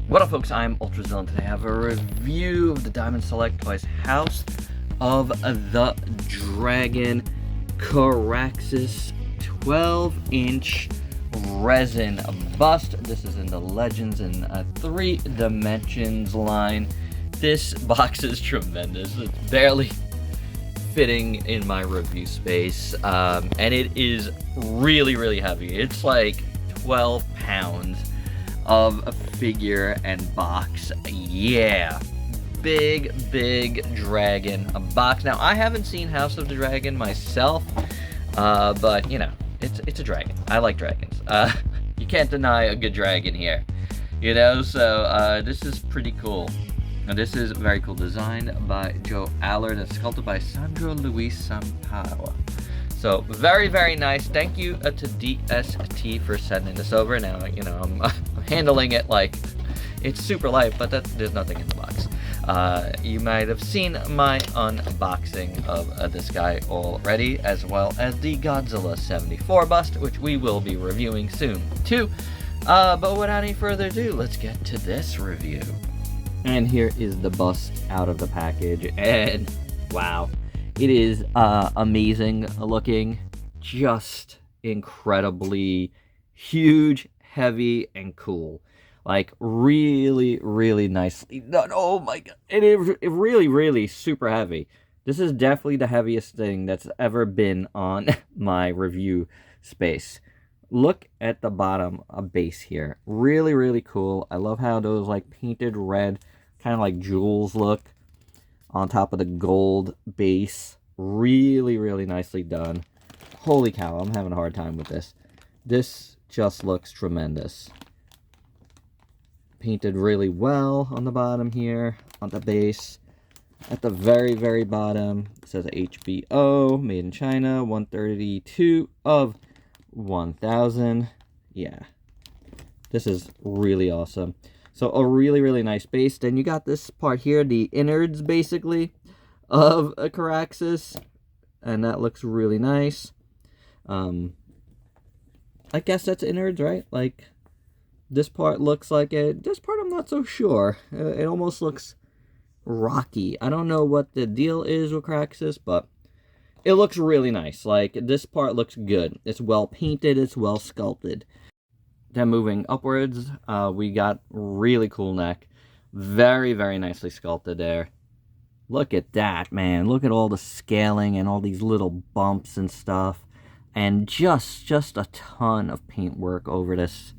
What up, folks? I'm Ultrazillatoys, and today I have a review of the Diamond Select Toys House of the Dragon Caraxes 12-inch resin bust. This is in the Legends in 3 Dimensions line. This box is tremendous. It's barely fitting in my review space, and it is really heavy. It's like 12 pounds of a figure and box. Yeah, big dragon box. Now, I haven't seen House of the Dragon myself, but you know, it's a dragon. I like dragons. You can't deny a good dragon here, you know. So this is pretty cool. Now, this is a very cool design by Joe Allard and sculpted by Sandro Luis Sampaio. So very nice. Thank you to DST for sending this over. Now, you know, I'm handling it like it's super light, but there's nothing in the box. You might have seen my unboxing of this guy already, as well as the Godzilla 74 bust, which we will be reviewing soon too. But without any further ado, let's get to this review. And here is the bust out of the package, and wow, it is amazing looking, just incredibly huge, heavy, and cool. Like, really nicely done. Oh my god, it is really super heavy. This is definitely the heaviest thing that's ever been on my review space. Look at the bottom base here. Really cool. I love how those like painted red, kind of like jewels look on top of the gold base. Really nicely done. Holy cow, I'm having a hard time with this. This just looks tremendous. Painted really well on the bottom here, on the base. At the very bottom, it says HBO, made in China, 132 of 1000. Yeah, this is really awesome. So a really nice base. Then you got this part here, the innards basically of a Caraxes, and that looks really nice. I guess that's innards, right? Like, this part looks like it. This part I'm not so sure. It almost looks rocky. I don't know what the deal is with Caraxes, but it looks really nice. Like, this part looks good. It's well painted, it's well sculpted. Then moving upwards, we got really cool neck. Very nicely sculpted there. Look at that, man. Look at all the scaling and all these little bumps and stuff. And just a ton of paintwork over this.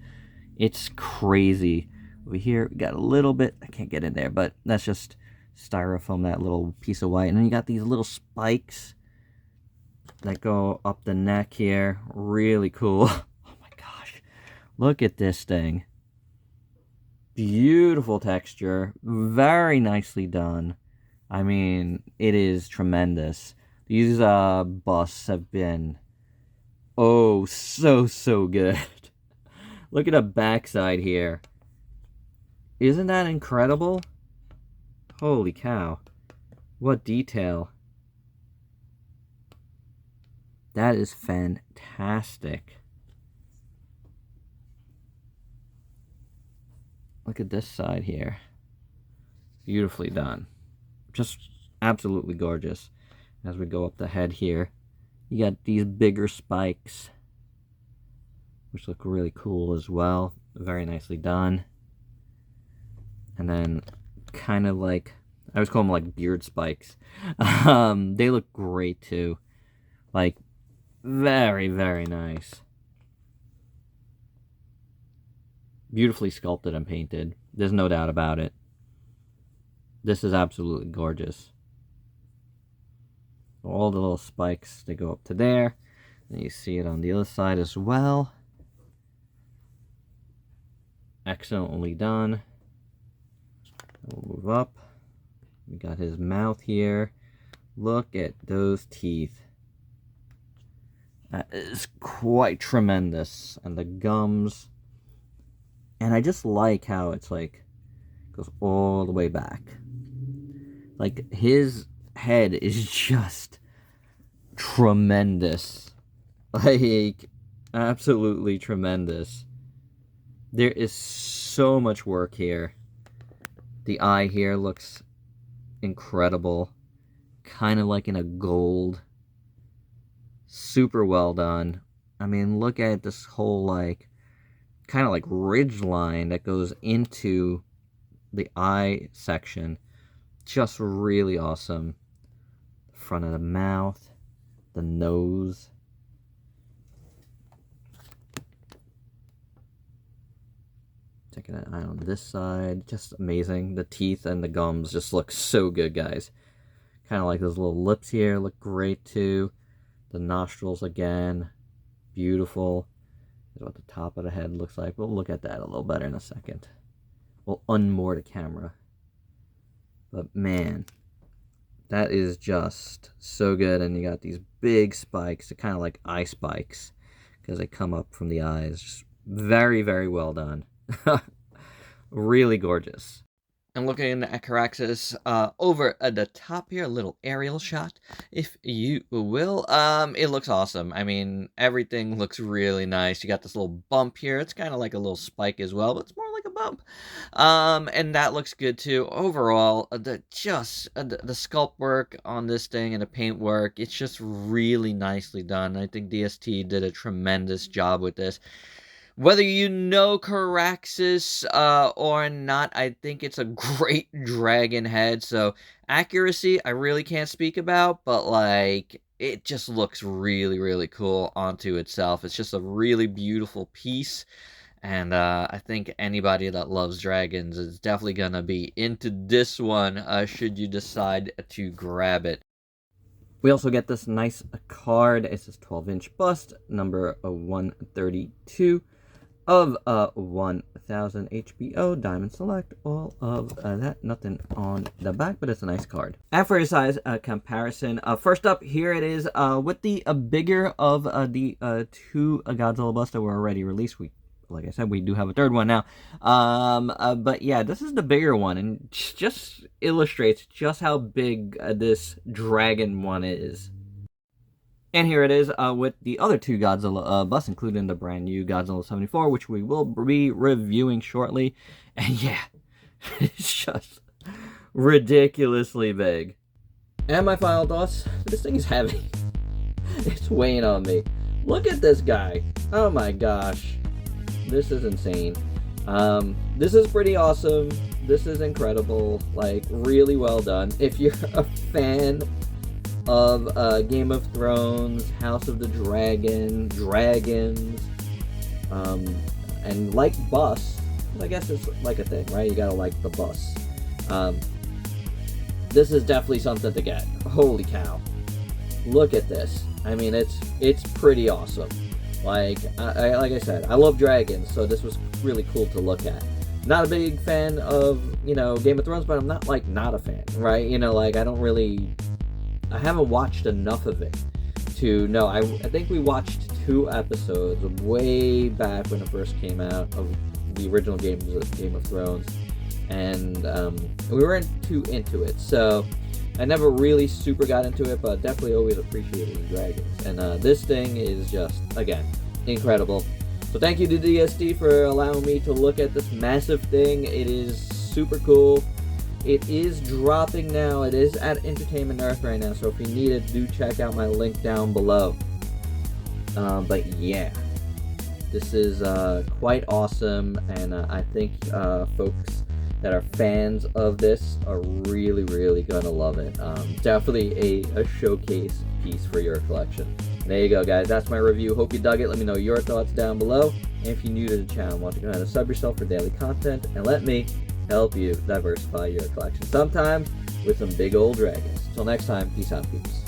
It's crazy. Over here, we got a little bit. I can't get in there, but that's just styrofoam, that little piece of white. And then you got these little spikes that go up the neck here. Really cool. Oh my gosh. Look at this thing. Beautiful texture. Very nicely done. I mean, it is tremendous. These busts have been, oh, so good. Look at the backside here. Isn't that incredible? Holy cow. What detail. That is fantastic. Look at this side here. Beautifully done. Just absolutely gorgeous. As we go up the head here, you got these bigger spikes, which look really cool as well. Very nicely done. And then kind of like, I always call them like beard spikes. They look great too. Like, very nice. Beautifully sculpted and painted. There's no doubt about it. This is absolutely gorgeous. All the little spikes, they go up to there. And you see it on the other side as well. Excellently done. We'll move up. We got his mouth here. Look at those teeth. That is quite tremendous. And the gums. And I just like how it's like, goes all the way back. Like, his head is just tremendous. Like, absolutely tremendous. There is so much work here. The eye here looks incredible. Kind of like in a gold. Super well done. I mean, look at this whole, like, kind of like ridge line that goes into the eye section. Just really awesome. Front of the mouth, the nose. Taking an eye on this side, just amazing. The teeth and the gums just look so good, guys. Kind of like those little lips here look great too. The nostrils again, beautiful. Is what the top of the head looks like. We'll look at that a little better in a second. We'll unmoor the camera. But man, that is just so good. And you got these big spikes. They're kind of like eye spikes because they come up from the eyes. Just very, very well done. Really gorgeous. And looking at Caraxes, over at the top here, a little aerial shot, if you will. It looks awesome. I mean, everything looks really nice. You got this little bump here. It's kind of like a little spike as well, but it's more like a bump. And that looks good too. Overall, the sculpt work on this thing and the paint work, it's just really nicely done. I think DST did a tremendous job with this. Whether you know Caraxes or not, I think it's a great dragon head. So accuracy, I really can't speak about, but like it just looks really, really cool onto itself. It's just a really beautiful piece. And I think anybody that loves dragons is definitely going to be into this one should you decide to grab it. We also get this nice card. It's this 12-inch bust, number 132. Of 1000 HBO, Diamond Select, all of that, nothing on the back, but it's a nice card. And for your size comparison, first up, here it is with the bigger of the two Godzilla busts that were already released. Like I said, we do have a third one now. But yeah, this is the bigger one, and just illustrates just how big this dragon one is. And here it is with the other two Godzilla busts, including the brand new Godzilla 74, which we will be reviewing shortly. And yeah, it's just ridiculously big. And my final thoughts, this thing is heavy. It's weighing on me. Look at this guy. Oh my gosh. This is insane. This is pretty awesome. This is incredible. Like, really well done. If you're a fan of Game of Thrones, House of the Dragon, dragons, and like busts, I guess it's like a thing, right? You gotta like the busts. This is definitely something to get. Holy cow. Look at this. I mean, it's pretty awesome. Like I said, I love dragons, so this was really cool to look at. Not a big fan of, Game of Thrones, but I'm not, not a fan, right? I haven't watched enough of it to know. I think we watched 2 episodes way back when it first came out of the original Game of Thrones, and we weren't too into it, so I never really super got into it, but definitely always appreciated the dragons. And this thing is just, again, incredible. So thank you to DST for allowing me to look at this massive thing. It is super cool. It is dropping now. It is at Entertainment Earth right now, so if you need it, do check out my link down below. But yeah, this is quite awesome, and I think folks that are fans of this are really, really gonna love it. Definitely a showcase piece for your collection. There you go, guys. That's my review. Hope you dug it. Let me know your thoughts down below. And if you're new to the channel, want to go ahead and sub yourself for daily content, and let me help you diversify your collection, sometimes with some big old dragons. Till next time, peace out, peeps.